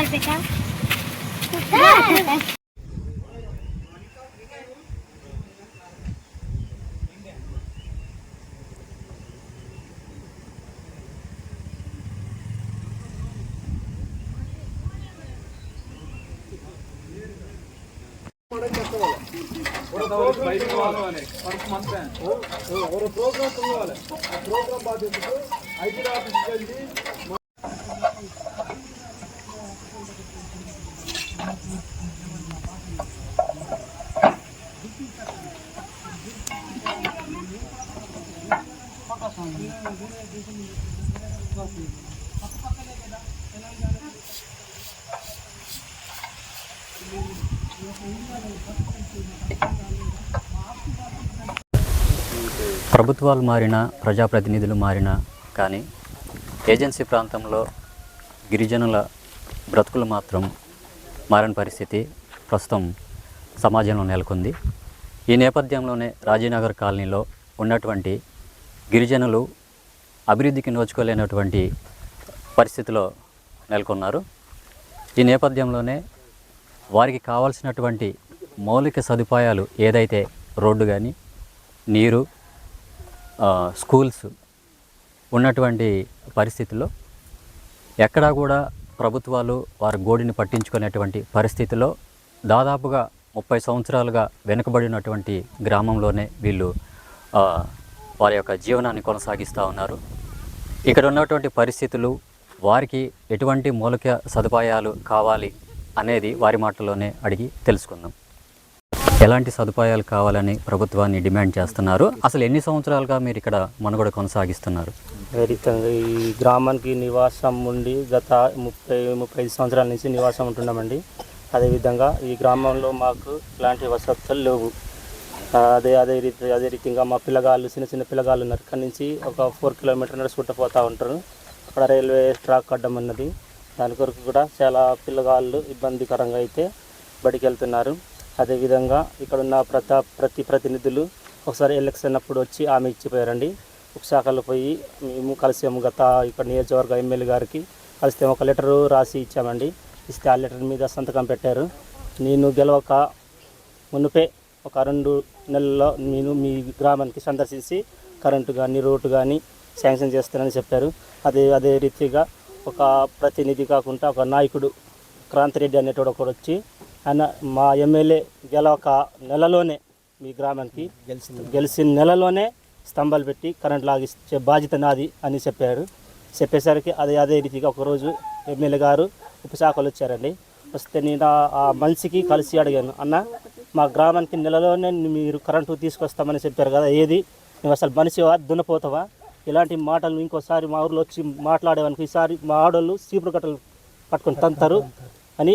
Programme బాధ్యతకు IT ఆఫీస్కి వెళ్ళి ప్రభుత్వాలు మారినా ప్రజాప్రతినిధులు మారినా కానీ ఏజెన్సీ ప్రాంతంలో గిరిజనుల బ్రతుకులు మాత్రం మారని పరిస్థితి ప్రస్తుతం సమాజంలో నెలకొంది. ఈ నేపథ్యంలోనే రాజీనగర్ కాలనీలో ఉన్నటువంటి గిరిజనులు అభివృద్ధికి నోచుకోలేనటువంటి పరిస్థితిలో నెలకొన్నారు. ఈ నేపథ్యంలోనే వారికి కావాల్సినటువంటి మౌలిక సదుపాయాలు ఏదైతే రోడ్డు కానీ నీరు స్కూల్స్ ఉన్నటువంటి పరిస్థితుల్లో ఎక్కడా కూడా ప్రభుత్వాలు వారి గోడిని పట్టించుకునేటువంటి పరిస్థితిలో దాదాపుగా 30 సంవత్సరాలుగా వెనుకబడినటువంటి గ్రామంలోనే వీళ్ళు వారి యొక్క జీవనాన్ని కొనసాగిస్తూ ఉన్నారు. ఇక్కడ ఉన్నటువంటి పరిస్థితులు వారికి ఎటువంటి మౌలిక సదుపాయాలు కావాలి అనేది వారి మాటల్లోనే అడిగి తెలుసుకుందాం. ఎలాంటి సదుపాయాలు కావాలని ప్రభుత్వాన్ని డిమాండ్ చేస్తున్నారు? అసలు ఎన్ని సంవత్సరాలుగా మీరు ఇక్కడ మనుగడ కొనసాగిస్తున్నారు? ఈ గ్రామానికి నివాసం ఉండి గత 35 సంవత్సరాల నుంచి నివాసం ఉంటున్నామండి. అదేవిధంగా ఈ గ్రామంలో మాకు ఇలాంటి వసతులు లేవు. అదే రీతిగా మా పిల్లగాళ్ళు చిన్న పిల్లగాళ్ళు ఉన్నారు. ఇక్కడ నుంచి ఒక 4 కిలోమీటర్ నడుచుకుంటూ పోతూ ఉంటారు. అక్కడ రైల్వే ట్రాక్ అడ్డం ఉన్నది. దాని కొరకు కూడా చాలా పిల్లగాళ్ళు ఇబ్బందికరంగా అయితే బడికి వెళ్తున్నారు. అదేవిధంగా ఇక్కడ ఉన్న ప్రతినిధులు ఒకసారి ఎలక్షన్ అప్పుడు వచ్చి ఆమె ఇచ్చిపోయారండి. ఉపశాఖలో పోయి మేము కలిసాము. గత ఇక్కడ నియోజకవర్గ ఎమ్మెల్యే గారికి కలిస్తే ఒక లెటరు రాసి ఇచ్చామండి. ఇస్తే ఆ లెటర్ మీద సంతకం పెట్టారు. నేను గెలవక మునుపే ఒక 2 నెలల్లో నేను మీ గ్రామానికి సందర్శించి కరెంటు కానీ రోడ్డు కానీ శాంక్షన్ చేస్తానని చెప్పారు. అదే రీతిగా ఒక ప్రతినిధి కాకుండా ఒక నాయకుడు క్రాంతిరెడ్డి అనేటోడు ఒకడు వచ్చి ఆయన మా ఎమ్మెల్యే గెలవక నెలలోనే మీ గ్రామానికి గెలిచిన నెలలోనే స్తంభాలు పెట్టి కరెంట్ లాగిచ్చే బాధ్యత నాది అని చెప్పేసరికి అదే రీతిగా ఒకరోజు ఎమ్మెల్యే గారు ఉపశాఖలు వచ్చారండి. వస్తే నేను ఆ మనిషికి కలిసి అడిగాను, అన్న మా గ్రామానికి నెలలోనే మీరు కరెంటు తీసుకొస్తామని చెప్పారు కదా, ఏది నువ్వు అసలు మనిషివా దున్నపోతావా? ఇలాంటి మాటలు ఇంకోసారి మా ఊరిలో వచ్చి మాట్లాడేవానికి ఈసారి మా ఆడోళ్ళు చీపురు కట్టలు పట్టుకొని తంతారు అని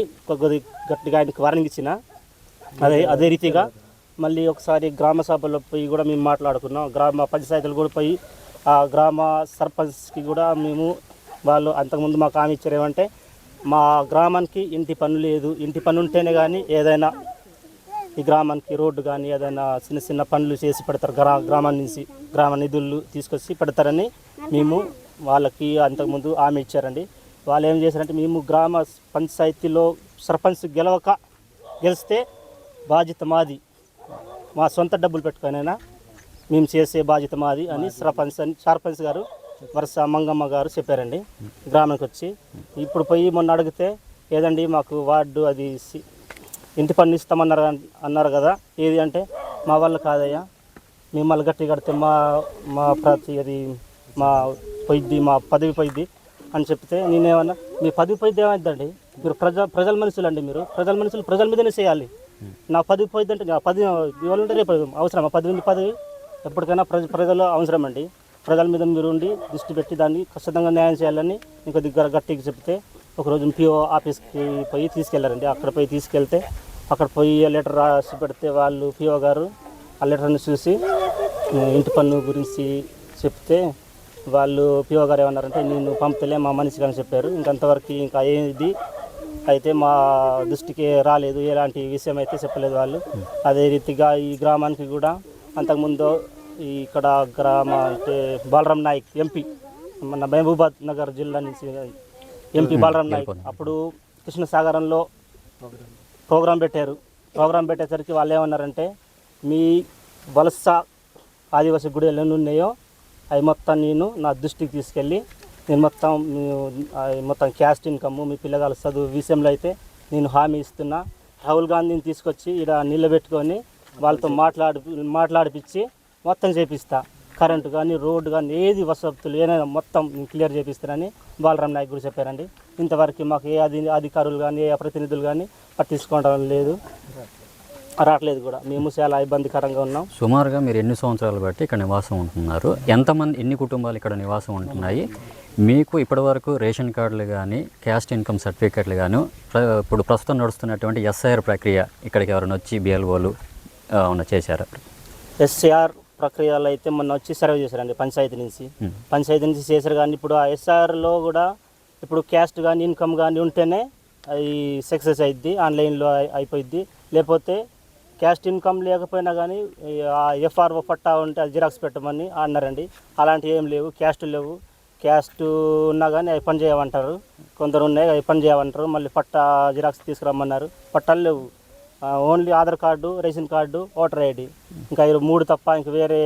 గట్టిగా ఆయనకి వార్నింగ్ ఇచ్చిన. అదే రీతిగా మళ్ళీ ఒకసారి గ్రామ సభలో పోయి కూడా మేము మాట్లాడుకున్నాం. గ్రామ పంచాయతీలు కూడా పోయి ఆ గ్రామ సర్పంచ్కి కూడా మేము వాళ్ళు అంతకుముందు మాకు హామీ ఇచ్చారు ఏమంటే మా గ్రామానికి ఇంటి పన్ను లేదు, ఇంటి పన్ను ఉంటేనే కానీ ఏదైనా ఈ గ్రామానికి రోడ్డు కానీ ఏదైనా చిన్న పనులు చేసి పెడతారు. గ్రామ నిధులు తీసుకొచ్చి పెడతారని మేము వాళ్ళకి అంతకుముందు హామీ ఇచ్చారండి. వాళ్ళు ఏం చేశారంటే మేము గ్రామ పంచాయతీలో సర్పంచ్ గెలిస్తే బాధ్యత మాది, మా సొంత డబ్బులు పెట్టుకునైనా మేము చేసే బాధ్యత మాది అని సర్పంచ్ గారు వరుస మంగమ్మ గారు చెప్పారండి. గ్రామానికి వచ్చి ఇప్పుడు పోయి మొన్న అడిగితే ఏదండి మాకు వార్డు అది ఇంటి పన్ను అన్నారు కదా, ఏది అంటే మా వాళ్ళు కాదయ్యా, మిమ్మల్ని గట్టి కడితే మా పదవి పోయిద్ది అని చెప్తే నేనేమన్నా మీ పదవి పోయిద్ది ఏమైందండి, మీరు ప్రజల మనుషులండి, మీరు ప్రజల మీదనే చేయాలి, నా పదవి పోయిద్ది అంటే పదవి ఇవాళ ఉంటే రేపు అవసరమా? పదవి ఎప్పటికైనా ప్రజలు అవసరం అండి. ప్రజల మీద మీరు ఉండి దృష్టి పెట్టి దాన్ని ఖచ్చితంగా న్యాయం చేయాలని ఇంకో దగ్గర గట్టిగా చెప్తే ఒకరోజు పిఓ ఆఫీస్కి పోయి తీసుకెళ్లారండి. అక్కడ పోయి తీసుకెళ్తే అక్కడ పోయి లెటర్ రాసి పెడితే వాళ్ళు పిఓ గారు ఆ లెటర్ని చూసి ఇంటి పన్ను గురించి చెప్తే వాళ్ళు పిఓ గారు ఏమన్నారంటే నేను పంపుతలే మా మనిషికి అని చెప్పారు. ఇంకంతవరకు ఇంకా ఏది అయితే మా దృష్టికి రాలేదు, ఎలాంటి విషయం అయితే చెప్పలేదు వాళ్ళు. అదే రీతిగా ఈ గ్రామానికి కూడా అంతకుముందు ఇక్కడ అంటే బాలరాం నాయక్ ఎంపీ మన మహబూబాద్ నగర్ జిల్లా నుంచి ఎంపీ బాలరాం నాయక్ అప్పుడు కృష్ణసాగరంలో ప్రోగ్రాం పెట్టారు. ప్రోగ్రాం పెట్టేసరికి వాళ్ళు ఏమన్నారంటే మీ వలస ఆదివాసీ గుడిలు ఎన్ని ఉన్నాయో అవి మొత్తం నేను నా దృష్టికి తీసుకెళ్ళి నేను మొత్తం క్యాస్ట్ ఇన్కమ్ మీ పిల్లగాళ్ళ చదువు విషయంలో అయితే నేను హామీ ఇస్తున్నా. రాహుల్ గాంధీని తీసుకొచ్చి ఇక్కడ నిలబెట్టుకొని వాళ్ళతో మాట్లాడిపించి మొత్తం చేపిస్తా. కరెంటు కానీ రోడ్డు కానీ ఏది వసతులు ఏదైనా మొత్తం క్లియర్ చేపిస్తానని బాలరామ్ నాయక్ కూడా చెప్పారండి. ఇంతవరకు మాకు ఏ అధికారులు కానీ ఏ ప్రతినిధులు కానీ పట్టించుకోవడం లేదు, రావట్లేదు కూడా. మేము చాలా ఇబ్బందికరంగా ఉన్నాం. సుమారుగా మీరు ఎన్ని సంవత్సరాలు బట్టి ఇక్కడ నివాసం ఉంటున్నారు? ఎన్ని కుటుంబాలు ఇక్కడ నివాసం ఉంటున్నాయి? మీకు ఇప్పటివరకు రేషన్ కార్డులు కానీ క్యాస్ట్ ఇన్కమ్ సర్టిఫికేట్లు కానీ ఇప్పుడు ప్రస్తుతం నడుస్తున్నటువంటి ఎస్ఐఆర్ ప్రక్రియ ఇక్కడికి ఎవరైనా వచ్చి బిఎల్ఓలు చేశారు? ఎస్ఐఆర్ ప్రక్రియలో అయితే మొన్న వచ్చి సర్వే చేశారండి పంచాయతీ నుంచి చేశారు. కానీ ఇప్పుడు ఆ ఎస్ఐఆర్లో కూడా ఇప్పుడు క్యాస్ట్ కానీ ఇన్కమ్ కానీ ఉంటేనే అది సక్సెస్ అయింది, ఆన్లైన్లో అయిపోయింది. లేకపోతే క్యాస్ట్ ఇన్కమ్ లేకపోయినా కానీ ఆ ఎఫ్ఆర్ఓ పట్టా ఉంటే అది జిరాక్స్ పెట్టమని అన్నారండి. అలాంటివి ఏం లేవు, క్యాస్ట్ లేవు. క్యాస్ట్ ఉన్నా కానీ అవి పని చేయమంటారు, కొందరు ఉన్నాయి అవి పని చేయమంటారు. మళ్ళీ పట్టా జిరాక్స్ తీసుకురమ్మన్నారు, పట్టాలు లేవు. Only Aadhaar card, ration card, voter ID, ఇంకా 3 తప్ప ఇంక వేరే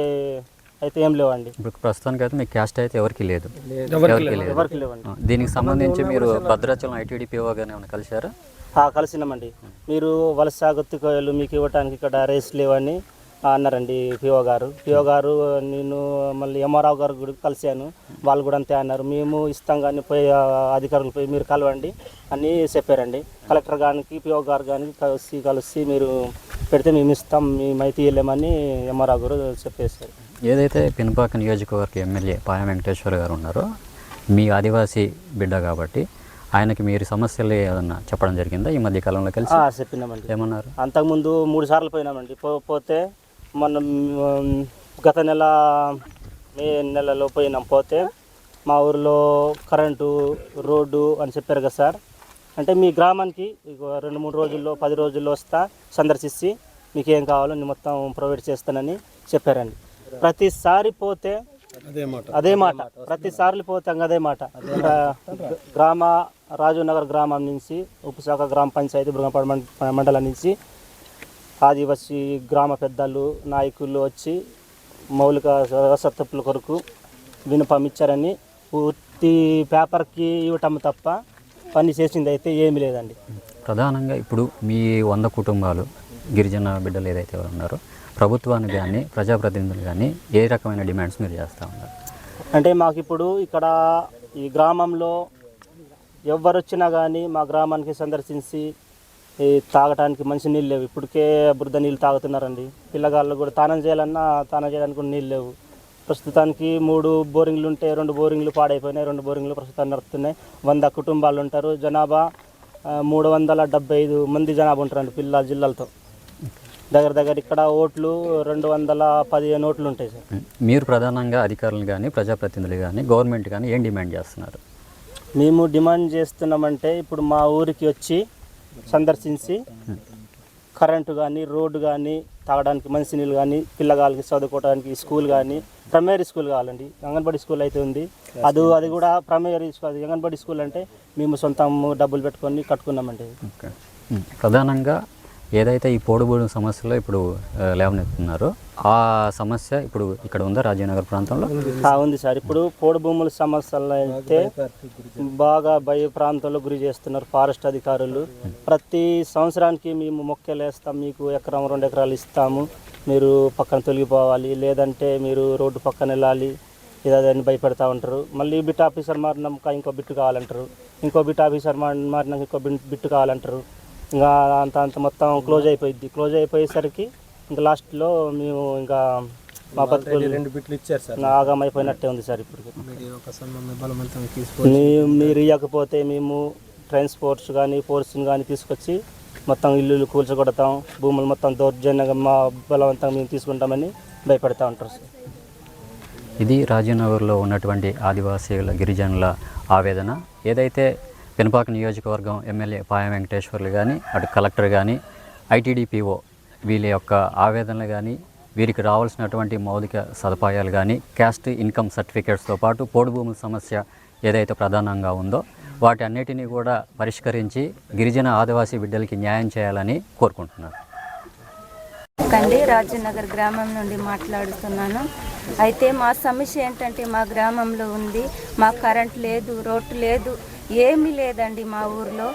అయితే ఏం లేవండి. ఇప్పుడు ప్రస్తుతానికి అయితే మీ క్యాస్ట్ అయితే ఎవరికి లేదు, ఎవరికి లేవండి. దీనికి సంబంధించి మీరు భద్రాచలం ఐటీడీపీఓ గానీ ఏమైనా కలిశారా? కలిసినామండి. మీరు వలస గుత్తికోయలు మీకు ఇవ్వడానికి ఇక్కడ రేస్ లేవని అన్నారండి పిఓ గారు. నేను మళ్ళీ ఎంఆర్ఆవు గారు కూడా కలిశాను, వాళ్ళు కూడా అంతే అన్నారు. మేము ఇస్తాం కానీ పోయి అధికారులు పోయి మీరు కలవండి అని చెప్పారండి. కలెక్టర్ గారికి పిఓ గారు కానీ కలిసి మీరు పెడితే మేము ఇస్తాం, మేమైతే వెళ్ళామని ఎంఆర్ఆవు గారు చెప్పేశారు. ఏదైతే పినపాక నియోజకవర్గ ఎమ్మెల్యే పాయ వెంకటేశ్వర గారు ఉన్నారో, మీ ఆదివాసీ బిడ్డ కాబట్టి ఆయనకి మీరు సమస్యలు ఏదన్నా చెప్పడం జరిగిందా ఈ మధ్య కాలంలో? కలిసి చెప్పినామండి. ఏమన్నారు? అంతకుముందు 3 సార్లు పోయినామండి. పోతే మనం గత మే నెలలో పోయినాం. పోతే మా ఊరిలో కరెంటు, రోడ్డు అని చెప్పారు కదా సార్. అంటే మీ గ్రామానికి 2-3 రోజుల్లో 10 రోజుల్లో వస్తా, సందర్శించి మీకు ఏం కావాలో నేను మొత్తం ప్రొవైడ్ చేస్తానని చెప్పారండి. ప్రతిసారి పోతే అదే మాట ప్రతిసారి పోతే అదే మాట. రాజునగర్ గ్రామం నుంచి ఉపశాఖ గ్రామ పంచాయతీ బృంగపాడు మండలం నుంచి ఆదివాసీ గ్రామ పెద్దలు, నాయకులు వచ్చి మౌలిక వసతుల కొరకు విన్నపం ఇచ్చారని పూర్తి పేపర్కి ఇవ్వటం తప్ప పని చేసింది అయితే ఏమీ లేదండి. ప్రధానంగా ఇప్పుడు మీ 100 కుటుంబాలు గిరిజన బిడ్డలు ఏదైతే ఉన్నారో, ప్రభుత్వాన్ని కానీ ప్రజాప్రతినిధులు కానీ ఏ రకమైన డిమాండ్స్ మీరు చేస్తూ ఉన్నారు? అంటే మాకు ఇప్పుడు ఇక్కడ ఈ గ్రామంలో ఎవరు వచ్చినా కానీ మా గ్రామానికి సందర్శించి తాగటానికి మంచి నీళ్ళు లేవు. ఇప్పటికే బురద నీళ్ళు తాగుతున్నారండి. పిల్లగాళ్ళు కూడా తానం చేయడానికి కూడా నీళ్ళు లేవు. ప్రస్తుతానికి 3 బోరింగ్లు ఉంటే 2 బోరింగ్లు పాడైపోయినాయి, 2 బోరింగ్లు ప్రస్తుతాన్ని నడుస్తున్నాయి. 100 కుటుంబాలు ఉంటారు. జనాభా 375 మంది జనాభా ఉంటారండి పిల్లల జిల్లాలతో. దగ్గర ఇక్కడ ఓట్లు 215 ఓట్లు ఉంటాయి సార్. మీరు ప్రధానంగా అధికారులు కానీ ప్రజాప్రతినిధులు కానీ గవర్నమెంట్ కానీ ఏం డిమాండ్ చేస్తున్నారు? మేము డిమాండ్ చేస్తున్నామంటే ఇప్పుడు మా ఊరికి వచ్చి సందర్శించి కరెంటు కానీ, రోడ్డు కానీ, తాగడానికి మంచినీళ్ళు కానీ, పిల్లగాళ్ళకి చదువుకోవడానికి స్కూల్ కానీ, ప్రైమరీ స్కూల్ కావాలండి. అంగన్వాడీ స్కూల్ అయితే ఉంది, అది కూడా ప్రైమరీ స్కూల్. అంగన్వాడీ స్కూల్ అంటే మేము సొంతం డబ్బులు పెట్టుకొని కట్టుకున్నామండి. ప్రధానంగా ఏదైతే ఈ పోడుబోడు సమస్యలో ఇప్పుడు లేవనెత్తున్నారో ఆ సమస్య ఇప్పుడు ఇక్కడ ఉందా రాజీవ్నగర్ ప్రాంతంలో? ఉంది సార్. ఇప్పుడు పోడు భూముల సమస్యలు అయితే బాగా భయ ప్రాంతంలో గురి చేస్తున్నారు ఫారెస్ట్ అధికారులు. ప్రతి సంవత్సరానికి మేము మొక్కలు వేస్తాం, మీకు 1-2 ఎకరాలు ఇస్తాము, మీరు పక్కన తొలగిపోవాలి, లేదంటే మీరు రోడ్డు పక్కన వెళ్ళాలి, ఇదని భయపెడతా ఉంటారు. మళ్ళీ బిట్ ఆఫీసర్ మారినాక ఇంకో బిట్టు కావాలంటారు, ఇంకో బిట్ ఆఫీసర్ మారినాక ఇంకో బిట్టు కావాలంటారు. ఇంకా అంత మొత్తం క్లోజ్ అయిపోయేసరికి ఇంకా లాస్ట్లో మేము ఇంకా మా బతుకులు 2 బిట్లు ఇచ్చారు సార్. ఆగం అయిపోయినట్టే ఉంది సార్. ఇప్పుడు మీరు ఇవ్వకపోతే మేము ట్రాన్స్పోర్ట్స్ కానీ ఫోర్స్ని కానీ తీసుకొచ్చి మొత్తం ఇల్లు కూల్చగొడతాం, భూములు మొత్తం దౌర్జన్యంగా మా బలవంతంగా మేము తీసుకుంటామని భయపెడతా ఉంటారు సార్. ఇది రాజీవ్నగర్లో ఉన్నటువంటి ఆదివాసీల గిరిజనుల ఆవేదన. ఏదైతే పినపాక నియోజకవర్గం ఎమ్మెల్యే పాయ వెంకటేశ్వర్లు కానీ, అటు కలెక్టర్ కానీ, ఐటీడీపీఓ వీళ్ళ యొక్క ఆవేదనలు కానీ, వీరికి రావాల్సినటువంటి మౌలిక సదుపాయాలు కానీ, క్యాస్ట్ ఇన్కమ్ సర్టిఫికేట్స్తో పాటు పోడు భూముల సమస్య ఏదైతే ప్రధానంగా ఉందో వాటి అన్నిటినీ కూడా పరిష్కరించి గిరిజన ఆదివాసీ బిడ్డలకి న్యాయం చేయాలని కోరుకుంటున్నాను. కండి రాజనగర్ గ్రామం నుండి మాట్లాడుతున్నాను. అయితే మా సమస్య ఏంటంటే మా గ్రామంలో ఉంది, మా కరెంట్ లేదు, రోడ్డు లేదు, ఏమీ లేదండి. మా ఊర్లో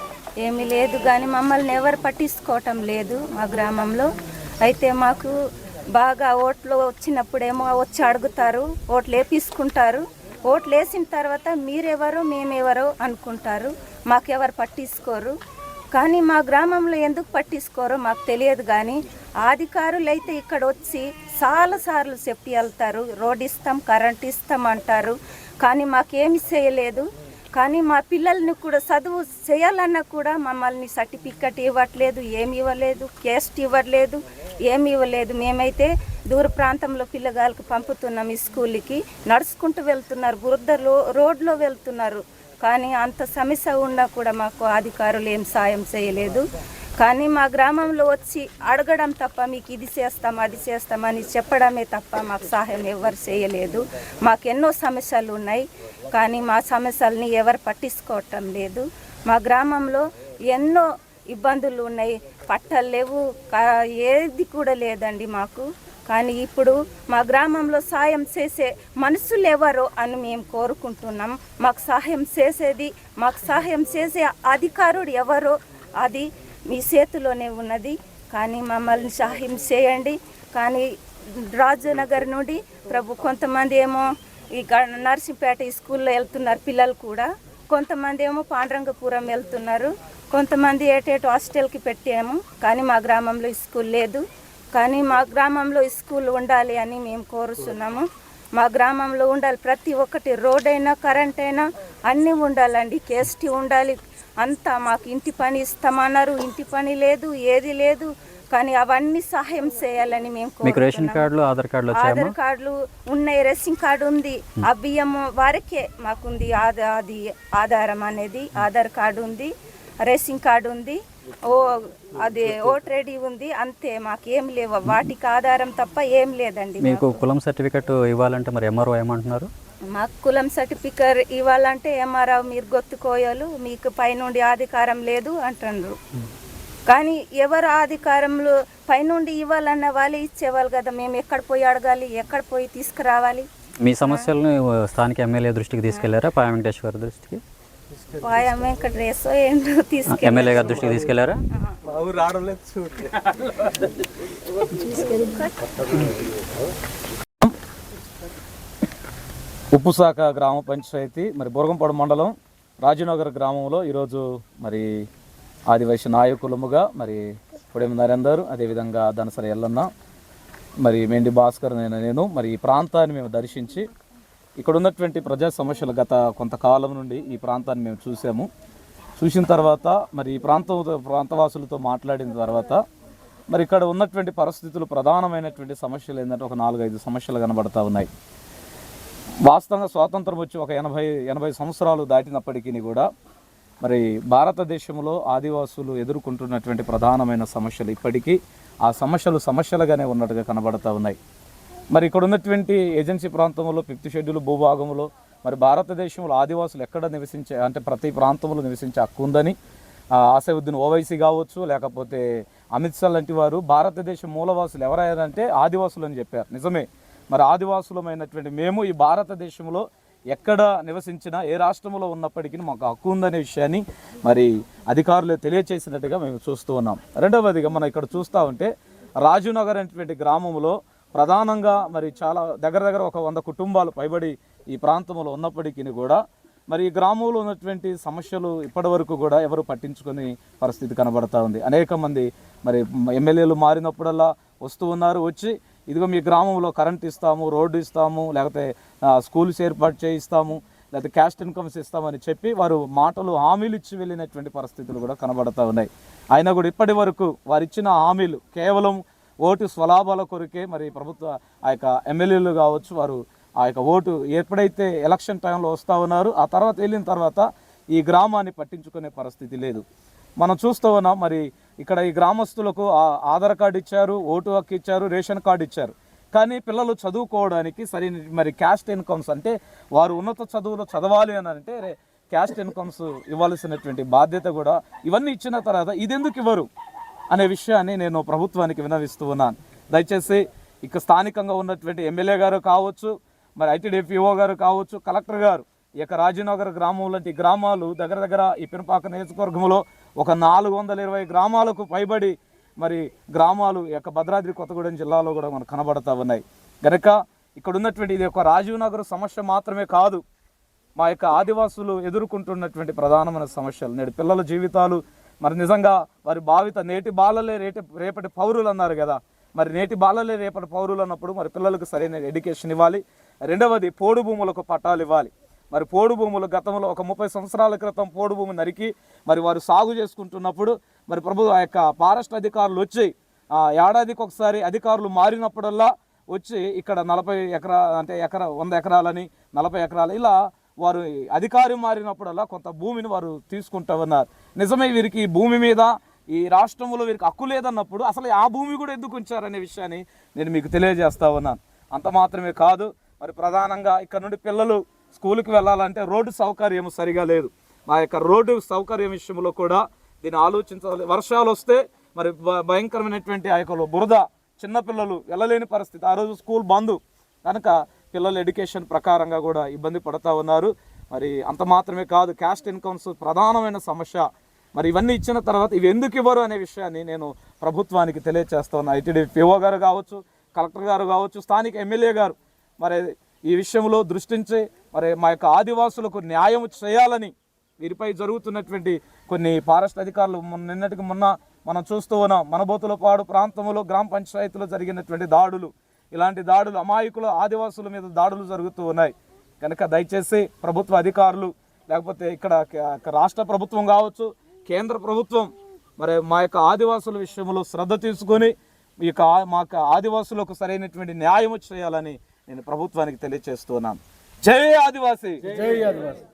ఏమీ లేదు, కానీ మమ్మల్ని ఎవరు పట్టించుకోవటం లేదు మా గ్రామంలో. అయితే మాకు బాగా ఓట్లు వచ్చినప్పుడేమో వచ్చి అడుగుతారు, ఓట్లు వేపించుకుంటారు. ఓట్లు వేసిన తర్వాత మీరెవరో మేమెవరో అనుకుంటారు, మాకెవరు పట్టించుకోరు. కానీ మా గ్రామంలో ఎందుకు పట్టించుకోరో మాకు తెలియదు. కానీ అధికారులు అయితే ఇక్కడ వచ్చి చాలాసార్లు చెప్పి వెళ్తారు, రోడ్ ఇస్తాం, కరెంట్ ఇస్తాం అంటారు, కానీ మాకేమి చేయలేదు. కానీ మా పిల్లల్ని కూడా చదువు చేయాలన్నా కూడా మమ్మల్ని సర్టిఫికెట్ ఇవ్వట్లేదు, ఏమి ఇవ్వలేదు, కేస్ట్ ఇవ్వట్లేదు, ఏమి ఇవ్వలేదు. మేమైతే దూర ప్రాంతంలో పిల్లగాళ్ళకి పంపుతున్నాం, ఈ స్కూల్కి నడుచుకుంటూ వెళ్తున్నారు, బురద రోడ్లో వెళ్తున్నారు. కానీ అంత సమస్య ఉన్నా కూడా మాకు అధికారులు ఏం సాయం చేయలేదు. కానీ మా గ్రామంలో వచ్చి అడగడం తప్ప, మీకు ఇది చేస్తాం అది చేస్తామని చెప్పడమే తప్ప మాకు సహాయం ఎవరు చేయలేదు. మాకు ఎన్నో సమస్యలు ఉన్నాయి, కానీ మా సమస్యల్ని ఎవరు పట్టించుకోవటం లేదు. మా గ్రామంలో ఎన్నో ఇబ్బందులు ఉన్నాయి, పట్టాలు లేవు, ఏది కూడా లేదండి మాకు. కానీ ఇప్పుడు మా గ్రామంలో సాయం చేసే మనుషులు ఎవరో అని మేము కోరుకుంటున్నాం. మాకు సహాయం చేసేది, మాకు సహాయం చేసే అధికారుడు ఎవరో అది మీ చేతిలోనే ఉన్నది. కానీ మమ్మల్ని సహాయం చేయండి. కానీ రాజనగర్ నుండి కొంతమంది ఏమో ఈ నర్సింపేట స్కూల్లో వెళ్తున్నారు పిల్లలు కూడా, కొంతమంది ఏమో పాండ్రంగపురం వెళ్తున్నారు, కొంతమంది ఏటేటో హాస్టల్కి పెట్టాము. కానీ మా గ్రామంలో స్కూల్ లేదు. కానీ మా గ్రామంలో స్కూల్ ఉండాలి అని మేము కోరుతున్నాము. మా గ్రామంలో ఉండాలి, ప్రతి ఒక్కటి రోడ్ అయినా కరెంట్ అయినా అన్నీ ఉండాలండి, కేఎస్టీ ఉండాలి. అంతా మాకు ఇంటి పని ఇస్తామన్నారు, ఇంటి పని లేదు, ఏది లేదు. కానీ అవన్నీ సహాయం చేయాలని మేము కోరుతున్నాము. ఆధార్ కార్డులు ఉన్నాయి, రేషన్ కార్డు ఉంది, ఆ బియ్యం వారికే మాకుంది. అది ఆధారం అనేది ఆధార్ కార్డు ఉంది, రేషన్ కార్డు ఉంది, అది ఓటర్ ఐడి ఉంది, అంతే. మాకేం లేవు, వాటికి ఆధారం తప్ప ఏం లేదండి. మీకు కులం సర్టిఫికెట్ ఇవ్వాలంటే మరి ఎంఆర్ఓ ఏమంటున్నారు? మాకు కులం సర్టిఫికెట్ ఇవ్వాలంటే ఎంఆర్ఓ మీరు గొత్తుకోయాలు, మీకు పైనుండి అధికారం లేదు అంటున్నారు. కానీ ఎవరు అధికారంలో పైనుండి ఇవ్వాలన్న వాళ్ళే ఇచ్చేవాళ్ళు కదా. మేము ఎక్కడ పోయి అడగాలి, ఎక్కడ పోయి తీసుకురావాలి? మీ సమస్యలను స్థానిక ఎమ్మెల్యే దృష్టికి తీసుకెళ్లారా? పాయ వెంకటేశ్వర దృష్టికి? పాయ వెంకటేశ్వర ఎమ్మెల్యే గారి దృష్టికి తీసుకెళ్లారా? ఉప్పుశాఖ గ్రామ పంచాయతీ మరి బురగంపాడు మండలం రాజనగర్ గ్రామంలో ఈరోజు మరి ఆదివాసీ నాయకులముగా మరి పొడేమి నరేందర్, అదేవిధంగా దనసరి ఎల్లన్న, మరి మెండి భాస్కర్ నేను మరి ఈ ప్రాంతాన్ని మేము దర్శించి ఇక్కడ ఉన్నటువంటి ప్రజా సమస్యలు గత కొంతకాలం నుండి ఈ ప్రాంతాన్ని మేము చూసిన తర్వాత మరి ఈ ప్రాంతవాసులతో మాట్లాడిన తర్వాత మరి ఇక్కడ ఉన్నటువంటి పరిస్థితులు ప్రధానమైనటువంటి సమస్యలు ఏంటంటే ఒక 4-5 సమస్యలు కనబడతా ఉన్నాయి. వాస్తవంగా స్వాతంత్రం వచ్చి ఒక 80 సంవత్సరాలు దాటినప్పటికీ కూడా మరి భారతదేశంలో ఆదివాసులు ఎదుర్కొంటున్నటువంటి ప్రధానమైన సమస్యలు ఇప్పటికీ ఆ సమస్యలుగానే ఉన్నట్టుగా కనబడతా ఉన్నాయి. మరి ఇక్కడ ఉన్నటువంటి ఏజెన్సీ ప్రాంతంలో 5th షెడ్యూల్ భూభాగంలో మరి భారతదేశంలో ఆదివాసులు ఎక్కడ నివసించే అంటే ప్రతి ప్రాంతంలో నివసించే హక్కు ఉందని ఆసైవుద్దీన్ ఓవైసీ కావచ్చు, లేకపోతే అమిత్ షా లాంటి వారు భారతదేశం మూలవాసులు ఎవరైనారంటే ఆదివాసులు అని చెప్పారు. నిజమే, మరి ఆదివాసులమైనటువంటి మేము ఈ భారతదేశంలో ఎక్కడ నివసించినా ఏ రాష్ట్రంలో ఉన్నప్పటికీ మాకు హక్కు ఉందనే విషయాన్ని మరి అధికారులు తెలియచేసినట్టుగా మేము చూస్తూ ఉన్నాం. రెండవదిగా మనం ఇక్కడ చూస్తూ ఉంటే రాజునగర్ అనేటువంటి గ్రామంలో ప్రధానంగా మరి చాలా దగ్గర ఒక 100 కుటుంబాలు పైబడి ఈ ప్రాంతంలో ఉన్నప్పటికీ కూడా మరి ఈ గ్రామంలో ఉన్నటువంటి సమస్యలు ఇప్పటి వరకు కూడా ఎవరు పట్టించుకునే పరిస్థితి కనబడతా ఉంది. అనేక మంది మరి ఎమ్మెల్యేలు మారినప్పుడల్లా వస్తూ ఉన్నారు, వచ్చి ఇదిగో మీ గ్రామంలో కరెంట్ ఇస్తాము, రోడ్డు ఇస్తాము, లేకపోతే స్కూల్స్ ఏర్పాటు చేయిస్తాము, లేకపోతే క్యాస్ట్ ఇన్కమ్స్ ఇస్తామని చెప్పి వారు మాటలు హామీలు ఇచ్చి వెళ్ళినటువంటి పరిస్థితులు కూడా కనబడతా ఉన్నాయి. అయినా కూడా ఇప్పటి వరకు వారు ఇచ్చిన హామీలు కేవలం ఓటు స్వలాభాల కొరకే మరి ప్రభుత్వ ఆ యొక్క ఎమ్మెల్యేలు కావచ్చు, వారు ఆ యొక్క ఓటు ఎప్పుడైతే ఎలక్షన్ టైంలో వస్తూ ఉన్నారు ఆ తర్వాత వెళ్ళిన తర్వాత ఈ గ్రామాన్ని పట్టించుకునే పరిస్థితి లేదు. మనం చూస్తూ ఉన్నాం. మరి ఇక్కడ ఈ గ్రామస్తులకు ఆధార్ కార్డు ఇచ్చారు, ఓటు హక్కు ఇచ్చారు, రేషన్ కార్డు ఇచ్చారు. కానీ పిల్లలు చదువుకోవడానికి సరైన మరి క్యాస్ట్ ఇన్కమ్స్ అంటే వారు ఉన్నత చదువులో చదవాలి అని అంటే క్యాస్ట్ ఇన్కమ్స్ ఇవ్వాల్సినటువంటి బాధ్యత కూడా ఇవన్నీ ఇచ్చిన తర్వాత ఇదెందుకు ఇవ్వరు అనే విషయాన్ని నేను ప్రభుత్వానికి విన్నవిస్తూ ఉన్నాను. దయచేసి ఇక స్థానికంగా ఉన్నటువంటి ఎమ్మెల్యే గారు కావచ్చు, మరి ఐటీడీపీఓ గారు కావచ్చు, కలెక్టర్ గారు, ఈ యొక్క రాజీనగర్ గ్రామం లాంటి గ్రామాలు దగ్గర ఈ పినపాక నియోజకవర్గంలో ఒక 420 గ్రామాలకు పైబడి మరి గ్రామాలు ఈ యొక్క భద్రాద్రి కొత్తగూడెం జిల్లాలో కూడా మనకు కనబడతా ఉన్నాయి. కనుక ఇక్కడ ఉన్నటువంటి ఇది ఒక రాజీవ్ నగర్ సమస్య మాత్రమే కాదు, మా యొక్క ఆదివాసులు ఎదుర్కొంటున్నటువంటి ప్రధానమైన సమస్యలు. నేడు పిల్లల జీవితాలు మరి నిజంగా వారి భావిత నేటి బాలలే రేపటి పౌరులు అన్నారు కదా, మరి నేటి బాలలే రేపటి పౌరులు అన్నప్పుడు మరి పిల్లలకు సరైన ఎడ్యుకేషన్ ఇవ్వాలి. రెండవది పోడు భూములకు పట్టాలు ఇవ్వాలి. మరి పోడు భూములు గతంలో ఒక 30 సంవత్సరాల క్రితం పోడు భూమి నరికి మరి వారు సాగు చేసుకుంటున్నప్పుడు మరి ఆ యొక్క ఫారెస్ట్ అధికారులు వచ్చి ఏడాదికి ఒకసారి అధికారులు మారినప్పుడల్లా వచ్చి ఇక్కడ 40 ఎకరా అంటే 100 ఎకరాలని 40 ఎకరాలు ఇలా వారు అధికారి మారినప్పుడల్లా కొంత భూమిని వారు తీసుకుంటూ ఉన్నారు. నిజమే, వీరికి ఈ భూమి మీద ఈ రాష్ట్రంలో వీరికి హక్కు లేదన్నప్పుడు అసలు ఆ భూమి కూడా ఎందుకు ఉంచారనే విషయాన్ని నేను మీకు తెలియజేస్తా ఉన్నాను. అంత మాత్రమే కాదు, మరి ప్రధానంగా ఇక్కడ నుండి పిల్లలు స్కూల్కి వెళ్ళాలంటే రోడ్డు సౌకర్యం సరిగా లేదు. మా యొక్క రోడ్డు సౌకర్యం విషయంలో కూడా దీన్ని ఆలోచించాలి. వర్షాలు వస్తే మరి భయంకరమైనటువంటి ఆ యొక్క బురద, చిన్నపిల్లలు వెళ్ళలేని పరిస్థితి. ఆ రోజు స్కూల్ బంద్ కనుక పిల్లలు ఎడ్యుకేషన్ ప్రకారంగా కూడా ఇబ్బంది పడుతూ ఉన్నారు. మరి అంత మాత్రమే కాదు, క్యాస్ట్ ఇన్కమ్స్ ప్రధానమైన సమస్య. మరి ఇవన్నీ ఇచ్చిన తర్వాత ఇవి ఎందుకు ఇవ్వరు అనే విషయాన్ని నేను ప్రభుత్వానికి తెలియజేస్తా ఉన్నా. ఐటీడీపీఓ గారు కావచ్చు, కలెక్టర్ గారు కావచ్చు, స్థానిక ఎమ్మెల్యే గారు మరి ఈ విషయంలో దృష్టించి మరి మా యొక్క ఆదివాసులకు న్యాయం చేయాలని వీరిపై జరుగుతున్నటువంటి కొన్ని ఫారెస్ట్ అధికారులు నిన్నటికి మొన్న మనం చూస్తూ ఉన్నాం. మనబోతులపాడు ప్రాంతంలో గ్రామ పంచాయతీలో జరిగినటువంటి దాడులు, ఇలాంటి దాడులు అమాయకుల ఆదివాసుల మీద దాడులు జరుగుతూ ఉన్నాయి. కనుక దయచేసి ప్రభుత్వ అధికారులు లేకపోతే ఇక్కడ రాష్ట్ర ప్రభుత్వం కావచ్చు, కేంద్ర ప్రభుత్వం మరి మా యొక్క ఆదివాసుల విషయంలో శ్రద్ధ తీసుకొని మా యొక్క ఆదివాసులకు సరైనటువంటి న్యాయం చేయాలని నేను ప్రభుత్వానికి తెలియజేస్తున్నాను. జై ఆదివాసీ. జై ఆదివాసీ.